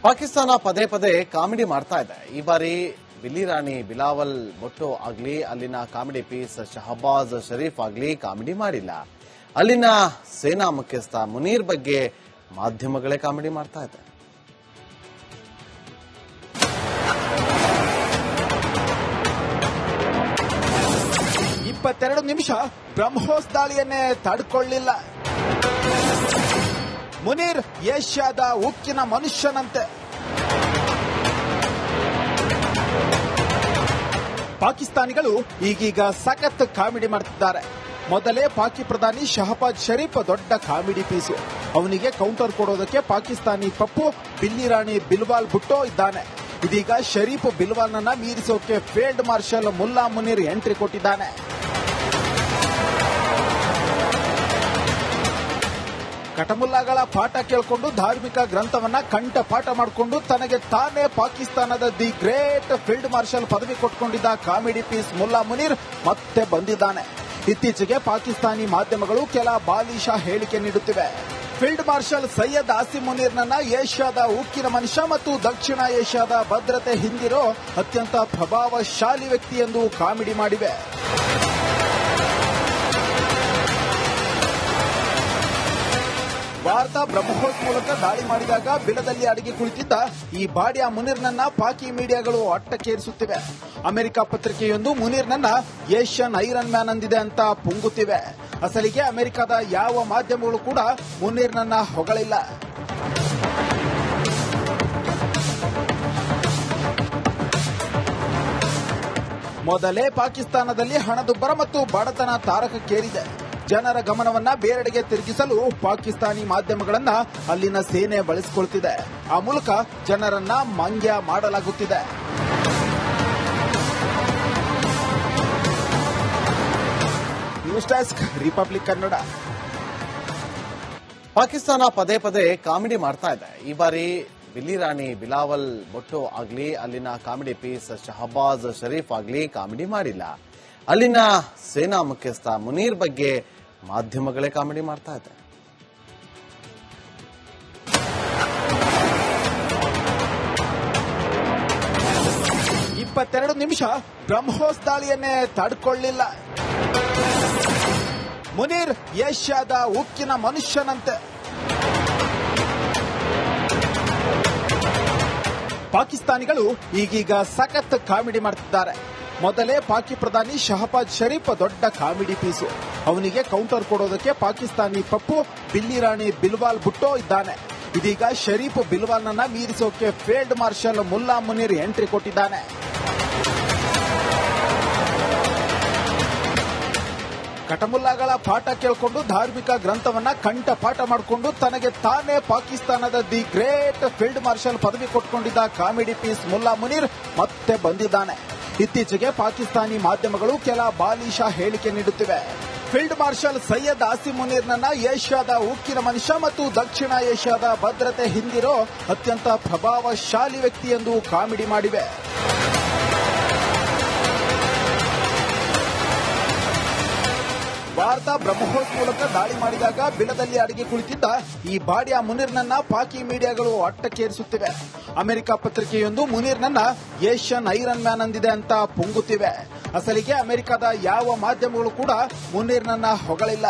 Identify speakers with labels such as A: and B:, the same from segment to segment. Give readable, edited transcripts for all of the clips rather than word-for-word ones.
A: ಪಾಕಿಸ್ತಾನ ಪದೇ ಪದೇ ಕಾಮಿಡಿ ಮಾಡ್ತಾ ಇದೆ. ಈ ಬಾರಿ ಬಿಲ್ಲಿ ರಾಣಿ ಬಿಲಾವಲ್ ಭುಟ್ಟೋ ಆಗ್ಲಿ, ಅಲ್ಲಿನ ಕಾಮಿಡಿ ಪೀಸ್ ಶಹಬಾಜ್ ಶರೀಫ್ ಆಗ್ಲಿ ಕಾಮಿಡಿ ಮಾಡಿಲ್ಲ. ಅಲ್ಲಿನ ಸೇನಾ ಮುಖ್ಯಸ್ಥ ಮುನೀರ್ ಬಗ್ಗೆ ಮಾಧ್ಯಮಗಳೇ ಕಾಮಿಡಿ ಮಾಡ್ತಾ ಇದೆ.
B: ನಿಮಿಷ ಬ್ರಹ್ಮೋಸ್ ದಾಳಿಯನ್ನೇ ತಡ್ಕೊಳ್ಳಿಲ್ಲ. ಮುನೀರ್ ಏಷ್ಯಾದ ಉಕ್ಕಿನ ಮನುಷ್ಯನಂತೆ. ಪಾಕಿಸ್ತಾನಿಗಳು ಈಗೀಗ ಸಖತ್ ಕಾಮಿಡಿ ಮಾಡ್ತಿದ್ದಾರೆ. ಮೊದಲೇ ಪಾಕಿ ಪ್ರಧಾನಿ ಶಹಬಾಜ್ ಶರೀಫ್ ದೊಡ್ಡ ಕಾಮಿಡಿ ಪೀಸು. ಅವನಿಗೆ ಕೌಂಟರ್ ಕೊಡೋದಕ್ಕೆ ಪಾಕಿಸ್ತಾನಿ ಪಪ್ಪು ಬಿಲ್ಲಿ ರಾಣಿ ಬಿಲ್ವಾಲ್ ಭುಟ್ಟೋ ಇದ್ದಾನೆ. ಇದೀಗ ಶರೀಫ್ ಬಿಲ್ವಾಲ್ನನ್ನ ಮೀರಿಸೋಕೆ ಫೀಲ್ಡ್ ಮಾರ್ಷಲ್ ಮುಲ್ಲಾ ಮುನೀರ್ ಎಂಟ್ರಿ ಕೊಟ್ಟಿದ್ದಾನೆ. ಕಟಮುಲ್ಲಾಗಳ ಪಾಠ ಕೇಳಿಕೊಂಡು ಧಾರ್ಮಿಕ ಗ್ರಂಥವನ್ನ ಕಂಠಪಾಠ ಮಾಡಿಕೊಂಡು ತನಗೆ ತಾನೇ ಪಾಕಿಸ್ತಾನದ ದಿ ಗ್ರೇಟ್ ಫೀಲ್ಡ್ ಮಾರ್ಷಲ್ ಪದವಿ ಕೊಟ್ಕೊಂಡಿದ್ದ ಕಾಮಿಡಿ ಪೀಸ್ ಮುಲ್ಲಾ ಮುನೀರ್ ಮತ್ತೆ ಬಂದಿದ್ದಾನೆ. ಇತ್ತೀಚೆಗೆ ಪಾಕಿಸ್ತಾನಿ ಮಾಧ್ಯಮಗಳು ಕೆಲ ಬಾಲಿಶ ಹೇಳಿಕೆ ನೀಡುತ್ತಿವೆ. ಫೀಲ್ಡ್ ಮಾರ್ಷಲ್ ಸೈಯದ್ ಆಸಿಮ್ ಮುನೀರ್ನನ್ನ ಏಷ್ಯಾದ ಉಕ್ಕಿನ ಮನುಷ್ಯ ಮತ್ತು ದಕ್ಷಿಣ ಏಷ್ಯಾದ ಭದ್ರತೆ ಹಿಂದಿರೋ ಅತ್ಯಂತ ಪ್ರಭಾವಶಾಲಿ ವ್ಯಕ್ತಿ ಎಂದು ಕಾಮಿಡಿ ಮಾಡಿವೆ. ಭಾರತ ಬ್ರಹ್ಮೋಸ್ ಮೂಲಕ ದಾಳಿ ಮಾಡಿದಾಗ ಬಿಲದಲ್ಲಿ ಅಡಗಿ ಕುಳಿತಿದ್ದ ಈ ಬಾಡಿಯ ಮುನೀರ್ನನ್ನ ಪಾಕಿ ಮೀಡಿಯಾಗಳು ಅಟ್ಟಕ್ಕೇರಿಸುತ್ತಿವೆ. ಅಮೆರಿಕ ಪತ್ರಿಕೆಯೊಂದು ಮುನೀರ್ನನ್ನ ಏಷ್ಯನ್ ಐರನ್ ಮ್ಯಾನ್ ಅಂದಿದೆ ಅಂತ ಪುಂಗುತ್ತಿವೆ. ಅಸಲಿಗೆ ಅಮೆರಿಕದ ಯಾವ ಮಾಧ್ಯಮಗಳು ಕೂಡ ಮುನೀರ್ನನ್ನ ಹೊಗಳಿಲ್ಲ. ಮೊದಲೇ ಪಾಕಿಸ್ತಾನದಲ್ಲಿ ಹಣದುಬ್ಬರ ಮತ್ತು ಬಡತನ ತಾರಕಕ್ಕೇರಿದೆ. ಜನರ ಗಮನವನ್ನ ಬೇರೆಡೆಗೆ ತಿರುಗಿಸಲು ಪಾಕಿಸ್ತಾನಿ ಮಾಧ್ಯಮಗಳನ್ನ ಅಲ್ಲಿನ ಸೇನೆ ಬಳಸಿಕೊಳ್ತಿದೆ. ಆ ಮೂಲಕ ಜನರನ್ನ ಮಂಗ್ಯ ಮಾಡಲಾಗುತ್ತಿದೆ. News desk republic Kannada.
A: Pakistan ಪದೇ ಪದೇ ಕಾಮಿಡಿ ಮಾಡ್ತಾ ಇದೆ. ಈ ಬಾರಿ ಬಿಲ್ಲಿ ರಾಣಿ ಬಿಲಾವಲ್ ಭುಟ್ಟೋ ಆಗ್ಲಿ, ಅಲ್ಲಿನ ಕಾಮಿಡಿ ಪೀಸ್ ಶಹಬಾಜ್ ಶರೀಫ್ ಆಗ್ಲಿ ಕಾಮಿಡಿ ಮಾಡಿಲ್ಲ. ಅಲ್ಲಿನ ಸೇನಾ ಮುಖ್ಯಸ್ಥ ಮುನೀರ್ ಬಗ್ಗೆ ಮಾಧ್ಯಮಗಳೇ ಕಾಮಿಡಿ ಮಾಡ್ತಾ ಇದೆ.
B: ನಿಮಿಷ ಬ್ರಹ್ಮೋಸ್ ದಾಳಿಯನ್ನೇ ತಡ್ಕೊಳ್ಳಿಲ್ಲ. ಮುನೀರ್ ಏಷ್ಯಾದ ಉಕ್ಕಿನ ಮನುಷ್ಯನಂತೆ. ಪಾಕಿಸ್ತಾನಿಗಳು ಈಗೀಗ ಸಖತ್ ಕಾಮಿಡಿ ಮಾಡ್ತಿದ್ದಾರೆ. ಮೊದಲೇ ಪಾಕಿ ಪ್ರಧಾನಿ ಶಹಬಾಜ್ ಶರೀಫ್ ದೊಡ್ಡ ಕಾಮಿಡಿ ಪೀಸು. ಅವನಿಗೆ ಕೌಂಟರ್ ಕೊಡೋದಕ್ಕೆ ಪಾಕಿಸ್ತಾನಿ ಪಪ್ಪು ಬಿಲ್ಲಿ ರಾಣಿ ಬಿಲ್ವಾಲ್ ಭುಟ್ಟೋ ಇದ್ದಾನೆ. ಇದೀಗ ಶರೀಫ್ ಬಿಲ್ವಾಲ್ನನ್ನ ಮೀರಿಸೋಕೆ ಫೀಲ್ಡ್ ಮಾರ್ಷಲ್ ಮುಲ್ಲಾ ಮುನೀರ್ ಎಂಟ್ರಿ ಕೊಟ್ಟಿದ್ದಾನೆ. ಕಟಮುಲ್ಲಾಗಳ ಪಾಠ ಕೇಳಿಕೊಂಡು ಧಾರ್ಮಿಕ ಗ್ರಂಥವನ್ನ ಕಂಠಪಾಠ ಮಾಡಿಕೊಂಡು ತನಗೆ ತಾನೇ ಪಾಕಿಸ್ತಾನದ ದಿ ಗ್ರೇಟ್ ಫೀಲ್ಡ್ ಮಾರ್ಷಲ್ ಪದವಿ ಕೊಟ್ಕೊಂಡಿದ್ದ ಕಾಮಿಡಿ ಪೀಸ್ ಮುಲ್ಲಾ ಮುನೀರ್ ಮತ್ತೆ ಬಂದಿದ್ದಾನೆ. ಇತ್ತೀಚೆಗೆ ಪಾಕಿಸ್ತಾನಿ ಮಾಧ್ಯಮಗಳು ಕೆಲ ಬಾಲಿಶ ಹೇಳಿಕೆ ನೀಡುತ್ತಿವೆ. ಫೀಲ್ಡ್ ಮಾರ್ಷಲ್ ಸೈಯದ್ ಆಸಿಮ್ ಮುನೀರ್ನನ್ನ ಏಷ್ಯಾದ ಉಕ್ಕಿನ ಮನುಷ್ಯ ಮತ್ತು ದಕ್ಷಿಣ ಏಷ್ಯಾದ ಭದ್ರತೆ ಹಿಂದಿರೋ ಅತ್ಯಂತ ಪ್ರಭಾವಶಾಲಿ ವ್ಯಕ್ತಿ ಎಂದು ಕಾಮಿಡಿ ಮಾಡಿವೆ. ಭಾರತ ಬ್ರಹ್ಮೋಸ್ ಮೂಲಕ ದಾಳಿ ಮಾಡಿದಾಗ ಬಿಲದಲ್ಲಿ ಅಡಗಿ ಕುಳಿತಿದ್ದ ಈ ಬಾಡಿಯ ಮುನೀರ್ನನ್ನ ಪಾಕಿ ಮೀಡಿಯಾಗಳು ಅಟ್ಟಕ್ಕೇರಿಸುತ್ತಿವೆ. ಅಮೆರಿಕ ಪತ್ರಿಕೆಯೊಂದು ಮುನೀರ್ನನ್ನ ಏಷ್ಯನ್ ಐರನ್ ಮ್ಯಾನ್ ಅಂದಿದೆ ಅಂತ ಪುಂಗುತ್ತಿವೆ. ಅಸಲಿಗೆ ಅಮೆರಿಕದ ಯಾವ ಮಾಧ್ಯಮಗಳು ಕೂಡ ಮುನೀರ್ನನ್ನ ಹೊಗಳಿಲ್ಲ.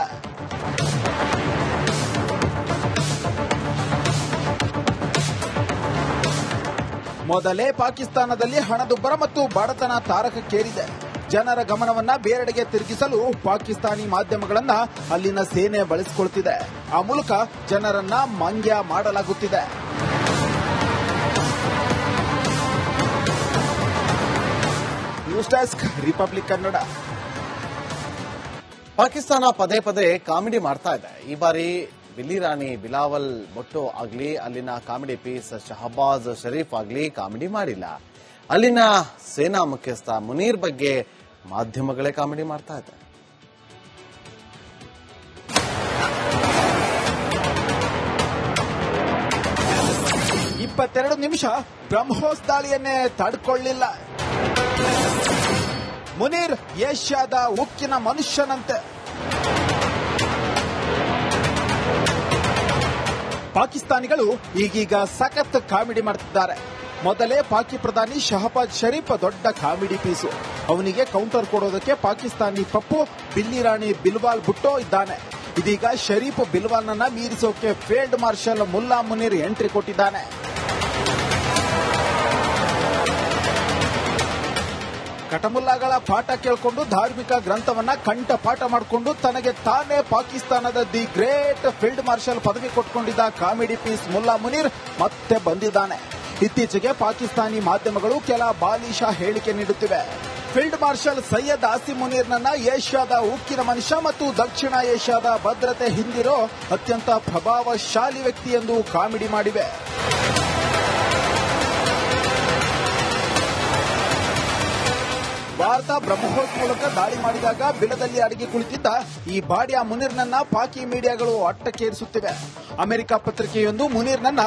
B: ಮೊದಲೇ ಪಾಕಿಸ್ತಾನದಲ್ಲಿ ಹಣದುಬ್ಬರ ಮತ್ತು ಬಡತನ ತಾರಕಕ್ಕೇರಿದೆ. ಜನರ ಗಮನವನ್ನ ಬೇರೆಡೆಗೆ ತಿರುಗಿಸಲು ಪಾಕಿಸ್ತಾನಿ ಮಾಧ್ಯಮಗಳನ್ನ ಅಲ್ಲಿನ ಸೇನೆ ಬಳಸಿಕೊಳ್ತಿದೆ. ಆ ಮೂಲಕ ಜನರನ್ನ ಮಂಗ್ಯ ಮಾಡಲಾಗುತ್ತಿದೆ. News desk republic Kannada.
A: Pakistan ಪದೇ ಪದೇ ಕಾಮಿಡಿ ಮಾಡ್ತಾ ಇದೆ. ಈ ಬಾರಿ ಬಿಲ್ಲಿ ರಾಣಿ ಬಿಲಾವಲ್ ಭುಟ್ಟೋ ಆಗ್ಲಿ, ಅಲ್ಲಿನ ಕಾಮಿಡಿ ಪೀಸ್ ಶಹಬಾಜ್ ಶರೀಫ್ ಆಗ್ಲಿ ಕಾಮಿಡಿ ಮಾಡಿಲ್ಲ. ಅಲ್ಲಿನ ಸೇನಾ ಮುಖ್ಯಸ್ಥ ಮುನೀರ್ ಬಗ್ಗೆ ಮಾಧ್ಯಮಗಳೇ ಕಾಮಿಡಿ ಮಾಡ್ತಾ ಇದೆ.
B: ನಿಮಿಷ ಬ್ರಹ್ಮೋಸ್ ದಾಳಿಯನ್ನೇ ತಡ್ಕೊಳ್ಳಿಲ್ಲ. ಮುನೀರ್ ಏಷ್ಯಾದ ಉಕ್ಕಿನ ಮನುಷ್ಯನಂತೆ. ಪಾಕಿಸ್ತಾನಿಗಳು ಈಗೀಗ ಸಖತ್ ಕಾಮಿಡಿ ಮಾಡ್ತಿದ್ದಾರೆ. ಮೊದಲೇ ಪಾಕಿ ಪ್ರಧಾನಿ ಶಹಬಾಜ್ ಶರೀಫ್ ದೊಡ್ಡ ಕಾಮಿಡಿ ಪೀಸು. ಅವನಿಗೆ ಕೌಂಟರ್ ಕೊಡೋದಕ್ಕೆ ಪಾಕಿಸ್ತಾನಿ ಪಪ್ಪು ಬಿಲ್ಲಿ ರಾಣಿ ಬಿಲ್ವಾಲ್ ಭುಟ್ಟೋ ಇದ್ದಾನೆ. ಇದೀಗ ಶರೀಫ್ ಬಿಲ್ವಾಲ್ನನ್ನ ಮೀರಿಸೋಕೆ ಫೀಲ್ಡ್ ಮಾರ್ಷಲ್ ಮುಲ್ಲಾ ಮುನೀರ್ ಎಂಟ್ರಿ ಕೊಟ್ಟಿದ್ದಾನೆ. ಕಟಮುಲ್ಲಾಗಳ ಪಾಠ ಕೇಳಿಕೊಂಡು ಧಾರ್ಮಿಕ ಗ್ರಂಥವನ್ನ ಕಂಠಪಾಠ ಮಾಡಿಕೊಂಡು ತನಗೆ ತಾನೇ ಪಾಕಿಸ್ತಾನದ ದಿ ಗ್ರೇಟ್ ಫೀಲ್ಡ್ ಮಾರ್ಷಲ್ ಪದವಿ ಕೊಟ್ಕೊಂಡಿದ್ದ ಕಾಮಿಡಿ ಪೀಸ್ ಮುಲ್ಲಾ ಮುನೀರ್ ಮತ್ತೆ ಬಂದಿದ್ದಾನೆ. ಇತ್ತೀಚೆಗೆ ಪಾಕಿಸ್ತಾನಿ ಮಾಧ್ಯಮಗಳು ಕೆಲ ಬಾಲಿಶ ಹೇಳಿಕೆ ನೀಡುತ್ತಿವೆ. ಫೀಲ್ಡ್ ಮಾರ್ಷಲ್ ಸೈಯದ್ ಆಸಿಮ್ ಮುನೀರ್ನನ್ನ ಏಷ್ಯಾದ ಉಕ್ಕಿನ ಮನುಷ್ಯ ಮತ್ತು ದಕ್ಷಿಣ ಏಷ್ಯಾದ ಭದ್ರತೆ ಹಿಂದಿರೋ ಅತ್ಯಂತ ಪ್ರಭಾವಶಾಲಿ ವ್ಯಕ್ತಿ ಎಂದು ಕಾಮಿಡಿ ಮಾಡಿವೆ. ಭಾರತ ಬ್ರಹ್ಮೋಸ್ ಮೂಲಕ ದಾಳಿ ಮಾಡಿದಾಗ ಬಿಲದಲ್ಲಿ ಅಡಗಿ ಕುಳಿತಿದ್ದ ಈ ಬಾಡಿಯ ಮುನೀರ್ನನ್ನ ಪಾಕಿ ಮೀಡಿಯಾಗಳು ಅಟ್ಟಕ್ಕೇರಿಸುತ್ತಿವೆ. ಅಮೆರಿಕ ಪತ್ರಿಕೆಯೊಂದು ಮುನೀರ್ನನ್ನ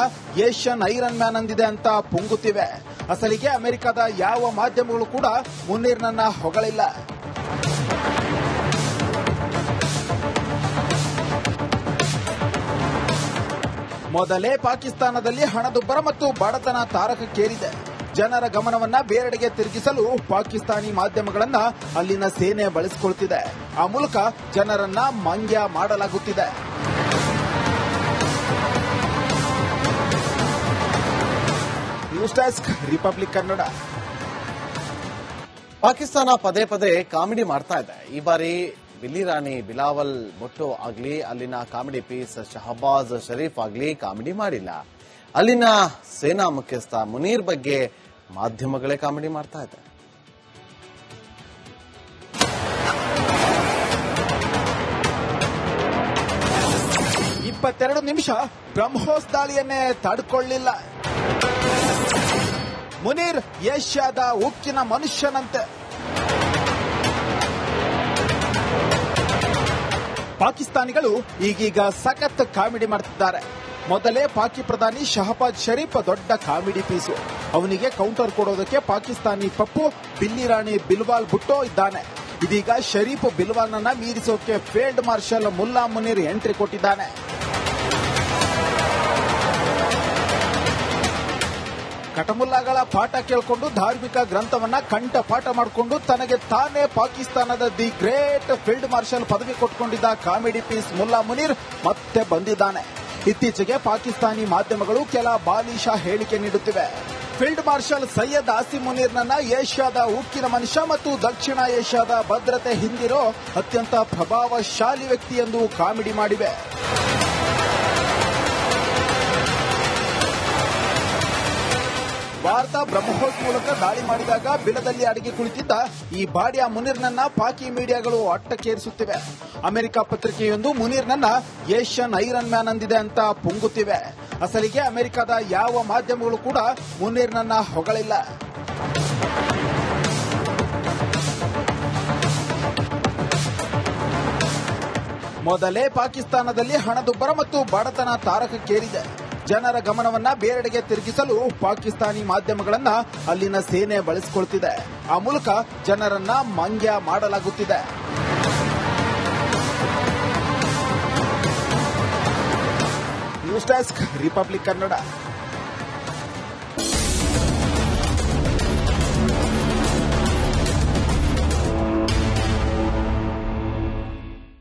B: ಏಷ್ಯನ್ ಐರನ್ ಮ್ಯಾನ್ ಅಂದಿದೆ ಅಂತ ಪುಂಗುತ್ತಿವೆ. ಅಸಲಿಗೆ ಅಮೆರಿಕದ ಯಾವ ಮಾಧ್ಯಮಗಳು ಕೂಡ ಮುನೀರ್ನನ್ನ ಹೊಗಳಿಲ್ಲ. ಮೊದಲೇ ಪಾಕಿಸ್ತಾನದಲ್ಲಿ ಹಣದುಬ್ಬರ ಮತ್ತು ಬಡತನ ತಾರಕಕ್ಕೇರಿದೆ. ಜನರ ಗಮನವನ್ನ ಬೇರೆಡೆಗೆ ತಿರುಗಿಸಲು ಪಾಕಿಸ್ತಾನಿ ಮಾಧ್ಯಮಗಳನ್ನ ಅಲ್ಲಿನ ಸೇನೆ ಬಳಸಿಕೊಳ್ಳುತ್ತಿದೆ. ಆ ಮೂಲಕ ಜನರನ್ನ ಮಂಗ್ಯ ಮಾಡಲಾಗುತ್ತಿದೆ. News desk republic Kannada.
A: Pakistan ಪದೇ ಪದೇ ಕಾಮಿಡಿ ಮಾಡ್ತಾ ಇದೆ. ಈ ಬಾರಿ ಬಿಲ್ಲಿ ರಾಣಿ ಬಿಲಾವಲ್ ಭುಟ್ಟೋ ಆಗ್ಲಿ, ಅಲ್ಲಿನ ಕಾಮಿಡಿ ಪೀಸ್ ಶಹಬಾಜ್ ಶರೀಫ್ ಆಗ್ಲಿ ಕಾಮಿಡಿ ಮಾಡಿಲ್ಲ. ಅಲ್ಲಿನ ಸೇನಾ ಮುಖ್ಯಸ್ಥ ಮುನೀರ್ ಬಗ್ಗೆ ಮಾಧ್ಯಮಗಳೇ ಕಾಮಿಡಿ ಮಾಡ್ತಾ ಇದೆ.
B: ಇಪ್ಪತ್ತೆರಡು ನಿಮಿಷ ಬ್ರಹ್ಮೋಸ್ ದಾಳಿಯನ್ನೇ ತಡ್ಕೊಳ್ಳಿಲ್ಲ. ಮುನೀರ್ ಏಷ್ಯಾದ ಉಕ್ಕಿನ ಮನುಷ್ಯನಂತೆ. ಪಾಕಿಸ್ತಾನಿಗಳು ಈಗೀಗ ಸಖತ್ ಕಾಮಿಡಿ ಮಾಡ್ತಿದ್ದಾರೆ. ಮೊದಲೇ ಪಾಕಿ ಪ್ರಧಾನಿ ಶಹಬಾಜ್ ಶರೀಫ್ ದೊಡ್ಡ ಕಾಮಿಡಿ ಪೀಸು. ಅವನಿಗೆ ಕೌಂಟರ್ ಕೊಡೋದಕ್ಕೆ ಪಾಕಿಸ್ತಾನಿ ಪಪ್ಪು ಬಿಲ್ಲಿ ರಾಣಿ ಬಿಲ್ವಾಲ್ ಭುಟ್ಟೋ ಇದ್ದಾನೆ. ಇದೀಗ ಶರೀಫ್ ಬಿಲ್ವಾಲ್ನನ್ನ ಮೀರಿಸೋಕೆ ಫೀಲ್ಡ್ ಮಾರ್ಷಲ್ ಮುಲ್ಲಾ ಮುನೀರ್ ಎಂಟ್ರಿ ಕೊಟ್ಟಿದ್ದಾನೆ. ಕಟಮುಲ್ಲಾಗಳ ಪಾಠ ಕೇಳಿಕೊಂಡು ಧಾರ್ಮಿಕ ಗ್ರಂಥವನ್ನ ಕಂಠಪಾಠ ಮಾಡಿಕೊಂಡು ತನಗೆ ತಾನೇ ಪಾಕಿಸ್ತಾನದ ದಿ ಗ್ರೇಟ್ ಫೀಲ್ಡ್ ಮಾರ್ಷಲ್ ಪದವಿ ಕೊಟ್ಕೊಂಡಿದ್ದ ಕಾಮಿಡಿ ಪೀಸ್ ಮುಲ್ಲಾ ಮುನೀರ್ ಮತ್ತೆ ಬಂದಿದ್ದಾನೆ. ಇತ್ತೀಚೆಗೆ ಪಾಕಿಸ್ತಾನಿ ಮಾಧ್ಯಮಗಳು ಕೆಲ ಬಾಲಿಶ ಹೇಳಿಕೆ ನೀಡುತ್ತಿವೆ. ಫೀಲ್ಡ್ ಮಾರ್ಷಲ್ ಸೈಯದ್ ಆಸಿಮ್ ಮುನೀರ್ನನ್ನ ಏಷ್ಯಾದ ಉಕ್ಕಿನ ಮನುಷ್ಯ ಮತ್ತು ದಕ್ಷಿಣ ಏಷ್ಯಾದ ಭದ್ರತೆ ಹಿಂದಿರೋ ಅತ್ಯಂತ ಪ್ರಭಾವಶಾಲಿ ವ್ಯಕ್ತಿ ಎಂದು ಕಾಮಿಡಿ ಮಾಡಿವೆ. ಭಾರತ ಬ್ರಹ್ಮೋಸ್ ಮೂಲಕ ದಾಳಿ ಮಾಡಿದಾಗ ಬಿಲದಲ್ಲಿ ಅಡಗಿ ಕುಳಿತಿದ್ದ ಈ ಬಾಡಿಯ ಮುನೀರ್ನನ್ನ ಪಾಕಿ ಮೀಡಿಯಾಗಳು ಅಟ್ಟಕ್ಕೇರಿಸುತ್ತಿವೆ. ಅಮೆರಿಕ ಪತ್ರಿಕೆಯೊಂದು ಮುನೀರ್ನನ್ನ ಏಷ್ಯನ್ ಐರನ್ ಮ್ಯಾನ್ ಅಂದಿದೆ ಅಂತ ಪುಂಗುತ್ತಿವೆ. ಅಸಲಿಗೆ ಅಮೆರಿಕದ ಯಾವ ಮಾಧ್ಯಮಗಳು ಕೂಡ ಮುನೀರ್ನನ್ನ ಹೊಗಳಿಲ್ಲ. ಮೊದಲೇ ಪಾಕಿಸ್ತಾನದಲ್ಲಿ ಹಣದುಬ್ಬರ ಮತ್ತು ಬಡತನ ತಾರಕಕ್ಕೇರಿದೆ. ಜನರ ಗಮನವನ್ನ ಬೇರೆಡೆಗೆ ತಿರುಗಿಸಲು ಪಾಕಿಸ್ತಾನಿ ಮಾಧ್ಯಮಗಳನ್ನ ಅಲ್ಲಿನ ಸೇನೆ ಬಳಸಿಕೊಳ್ಳುತ್ತಿದೆ. ಆ ಮೂಲಕ ಜನರನ್ನ ಮಂಗ್ಯ ಮಾಡಲಾಗುತ್ತಿದೆ. News desk republic Kannada.